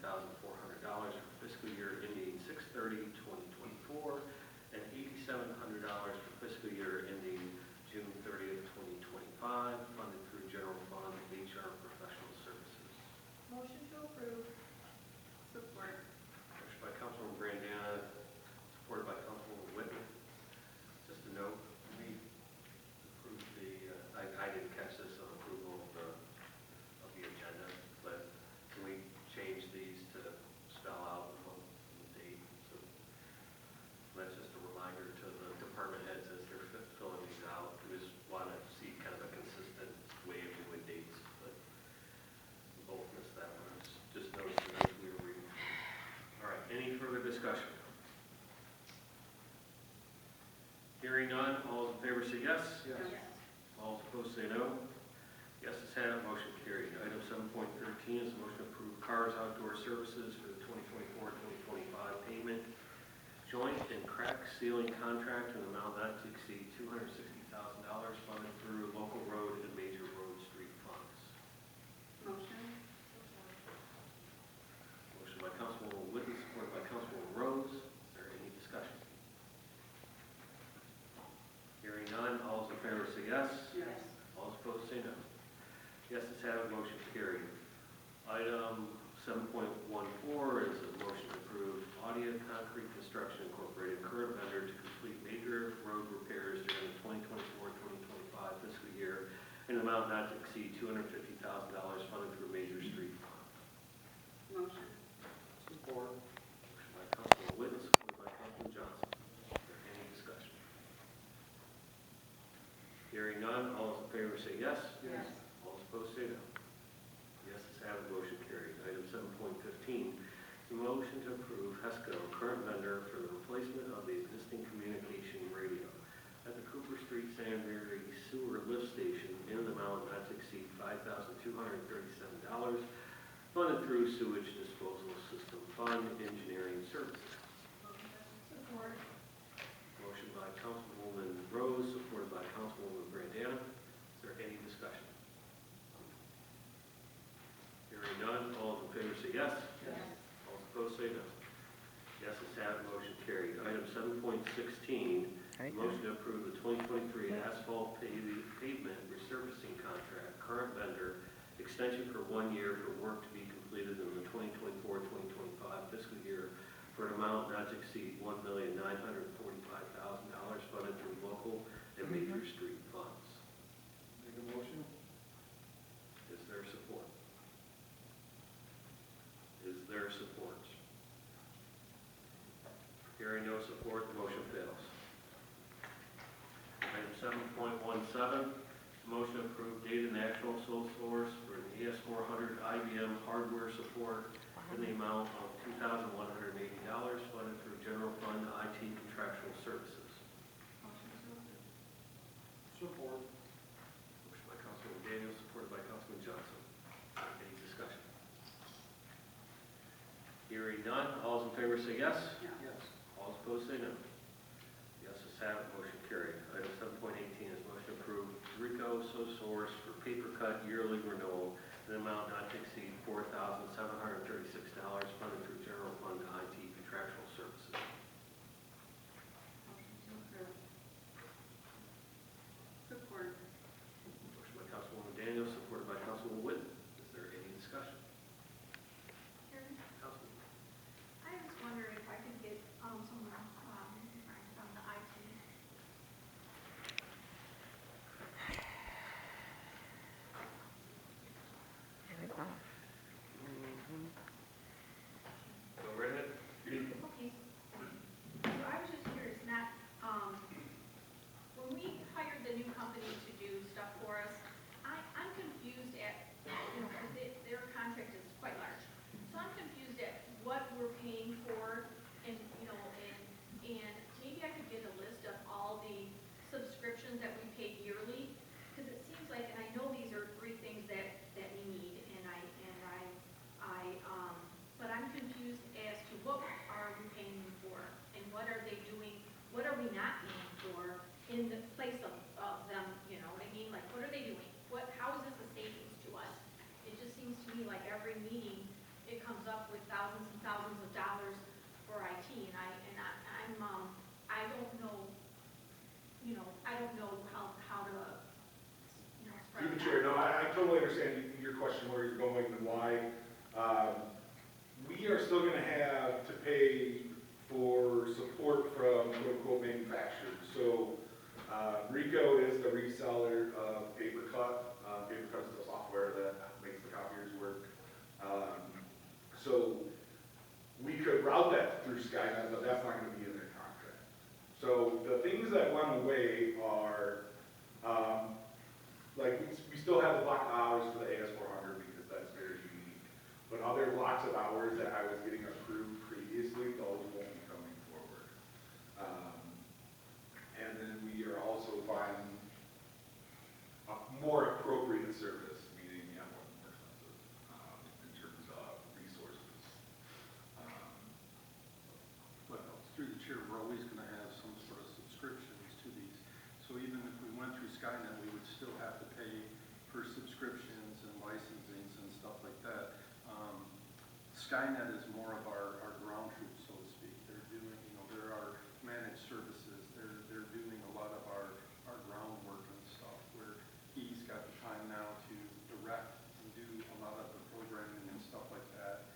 $20,400 for fiscal year ending 6/30/2024, and $8,700 for fiscal year ending June 30th, 2025, funded through general fund HR professional services. Motion to approve. Support. Motion by Councilwoman Brandana, supported by Councilwoman Whitman. Just a note, we approved I didn't catch this on approval of the agenda, but can we change these to spell out the month and the date? So that's just a reminder to the department heads as they're filling these out. We just want to see kind of a consistent way of doing dates, but we both missed that one. Just noticed it as we were reading. All right, any further discussion? Hearing none, all those in favor say yes. Yes. All opposed say no. Yes is had, motion carried. Item 7.13 is a motion to approve Cars Outdoor Services for the 2024-2025 payment joint and crack sealing contract in an amount not to exceed $260,000 funded through local road and major road street funds. Motion. Motion by Councilwoman Whitten, supported by Councilwoman Rose. Is there any discussion? Hearing none, all those in favor say yes. Yes. All opposed say no. Yes is had, motion carried. Item 7.14 is a motion to approve Audia Concrete Construction Incorporated current vendor to complete major road repairs during the 2024-2025 fiscal year in an amount not to exceed $250,000 funded through major street fund. Motion. Support. Motion by Councilman Whitten, supported by Councilman Johnson. Is there any discussion? Hearing none, all those in favor say yes. Yes. All opposed say no. Yes is had, motion carried. Item 7.15 is a motion to approve HESCO current vendor for the replacement of the existing communication radio at the Cooper Street Sanitary Sewer Lift Station in an amount not to exceed $5,237 funded through Sewage Disposal System Fund Engineering Services. Support. Motion by Councilwoman Rose, supported by Councilwoman Brandana. Is there any discussion? Hearing none, all those in favor say yes. Yes. All opposed say no. Yes is had, motion carried. Item 7.16, motion to approve the 2023 asphalt pavement resurfacing contract, current vendor, extension for 1 year for work to be completed in the 2024-2025 fiscal year for an amount not to exceed $1,945,000 funded through local and major street funds. Make a motion? Is there support? Is there support? Hearing no support, the motion fails. Item 7.17, motion to approve Data National sole source for the AS400 IBM hardware support in the amount of $2,180 funded through general fund IT contractual services. Motion to approve. Support. Motion by Councilman Daniels, supported by Councilman Johnson. Any discussion? Hearing none, all those in favor say yes. Yes. All opposed say no. Yes is have, motion carried. Item 7.18 is motion to approve Rico source for paper cut yearly renewal in an amount not to exceed $4,736 funded through general fund IT contractual services. Motion to approve. Support. Motion by Councilwoman Daniels, supported by Councilwoman Whitten. Is there any discussion? Karen, Councilwoman. I was wondering if I could get some from the IT. Go right ahead. Okay, don't know how to, spread Through the that. chair, no, I totally understand your question, where you're going and why. We are still gonna have to pay for support from quote-unquote manufacturers. So, Rico is the reseller of PaperCut. PaperCut is the software that makes the copiers work. So, we could route that through Skynet, but that's not gonna be in their contract. So, the things that went away are, like, we still have the block of hours for the AS400 because that's very unique. But other blocks of hours that I was getting approved previously, those won't be coming forward. And then we are also buying a more appropriate service, meaning, yeah, more expensive, in terms of resources. Well, through the chair, we're always gonna have some sort of subscriptions to these. So even if we went through Skynet, we would still have to pay for subscriptions and licensings and stuff like that. Skynet is more of our ground troops, so to speak. They're doing, there are managed services. They're doing a lot of our groundwork and stuff, where he's got the time now to direct and do a lot of the programming and stuff like that,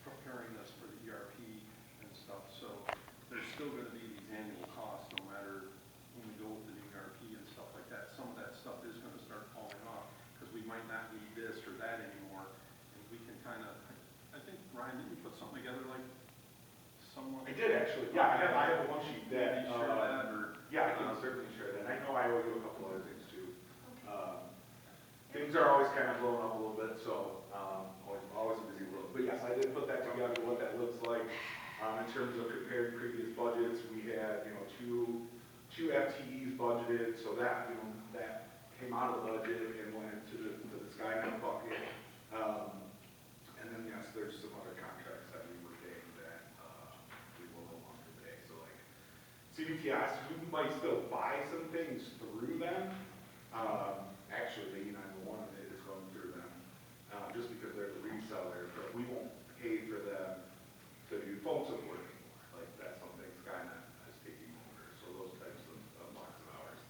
preparing us for the ERP and stuff. So there's still going to be these annual costs, no matter when we go with the new ERP and stuff like that. Some of that stuff is going to start falling off, because we might not need this or that anymore. And we can kind of, I think, Ryan, didn't you put something together like somewhat? I did actually, yeah, I have a one sheet that. Maybe share that, or? Yeah, I can certainly share that. I know I owe you a couple other things too. Things are always kind of blowing up a little bit, so always a busy world. But yes, I did put that together, what that looks like. In terms of comparing previous budgets, we had, two FTEs budgeted, so that, that came out of the budget and went into the Skynet bucket. And then, yes, there's some other contracts that we were paying that we will no longer pay. So like CBTS, we might still buy some things through them. Actually, the E911 is going through them, just because they're the reseller, but we won't pay for them to do phone support anymore. Like, that's something Skynet is taking over, so those types of blocks of hours.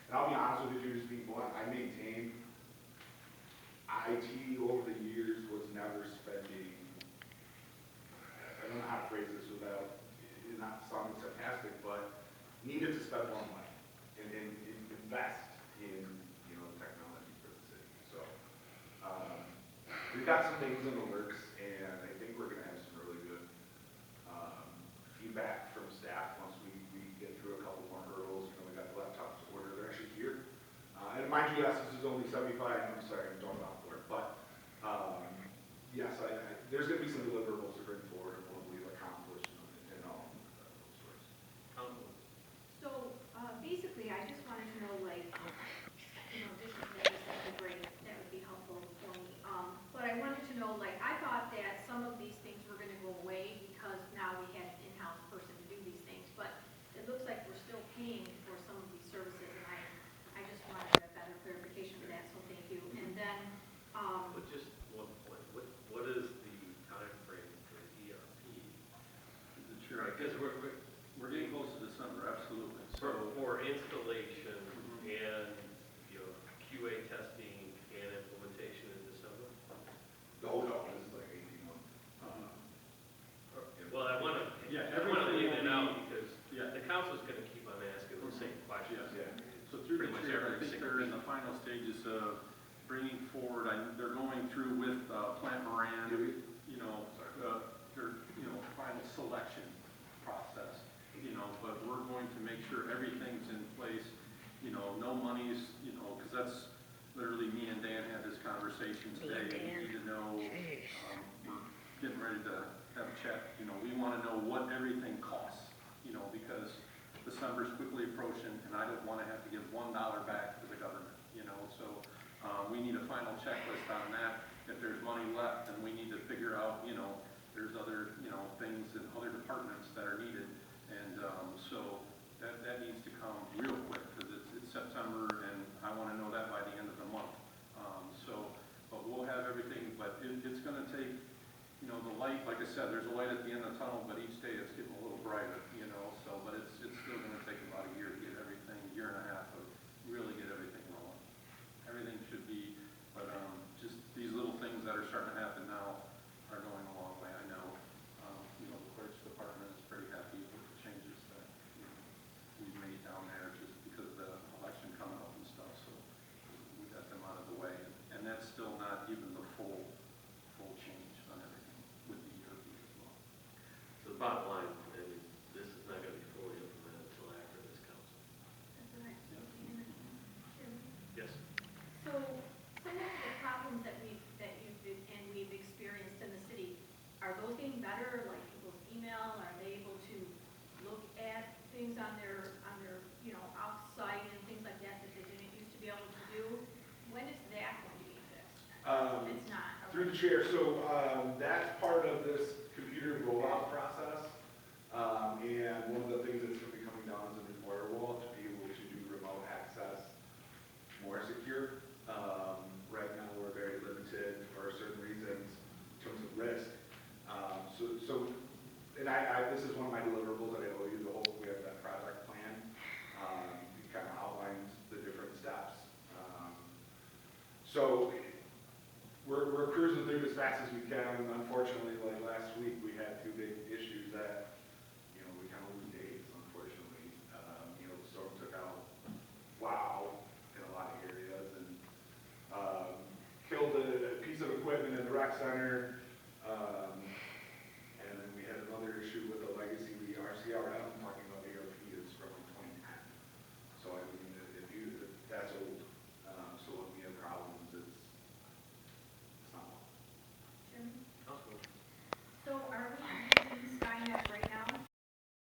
And I'll be honest with you, just being blunt, I maintain IT over the years was never spending, I don't know how to phrase this without not sounding sarcastic, but needed to spend more money and invest in, technology for the city. So, we've got some things in the works, and I think we're gonna have some really good feedback from staff once we get through a couple more hurdles. We got the laptops ordered, they're actually here. And mind you, yes, this is only 75, I'm sorry, I'm talking about for it, but yes, there's going to be some deliverables to bring forward and what we've accomplished and all those sorts. So, basically, I just wanted to know, like, this is great, that would be helpful for me. But I wanted to know, like, I thought that some of these things were going to go away because now we had an in-house person to do these things, but it looks like we're still paying for some of these services, and I just wanted a better clarification of that, so thank you. And then, But just one point, what is the time frame for the ERP? The chair, Because we're getting close to December, absolutely. for installation and, QA testing and implementation in December? No, this is like 18 months. Well, I want to everything leave will it be- out because Yeah. the council's going to keep on asking the same questions. Yeah. So through the Pretty much chair, I every think single they're in week. the final stages of bringing forward, they're going through with Plant Moran, their, final selection process, but we're going to make sure everything's in place, no monies, because that's literally me and Dan had this conversation today. We need to know, we're getting ready to have a chat, we want to know what everything costs, because December's quickly approaching, and I don't want to have to give $1 back to the government, so we need a final checklist on that. If there's money left, then we need to figure out, there's other, things in other departments that are needed, and so that needs to come real quick, because it's September, and I want to know that by the end of the month. But we'll have everything, but it's going to take, the light, like I said, there's a light at the end of the tunnel, but each day it's getting a little brighter, but it's still going to take about a year to get everything, year and a half of Through the chair, so that's part of this computer rollout process. And one of the things that's going to be coming down is a new firewall to be able to do remote access more secure. Right now, we're very limited for certain reasons in terms of risk. And this is one of my deliverables that I owe you. We have that project plan. It kind of outlines the different steps. So we're cruising through as fast as we can. Unfortunately, like last week, we had two big issues that